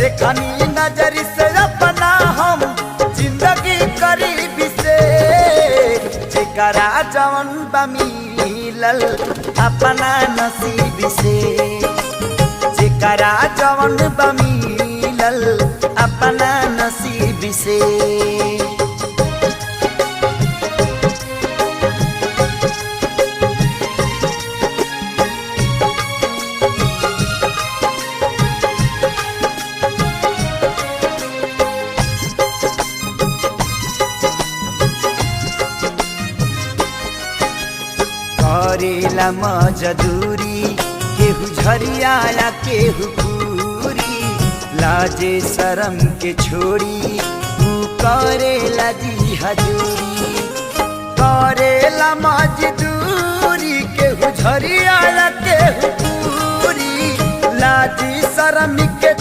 देखनी नजर से अपना हम जिंदगी करीब से जेकरा जवन बा मिलल अपना नसीब से जेकरा जवन बा मिलल अपना नसीब से। करेला मजदूरी केहू झरियाया केहू पूरी लाजे शरम के छोड़ी तू करेला जी हजूरी। करेला मजदूरी केहू झरियाया केहू पूरी लाजी शरम के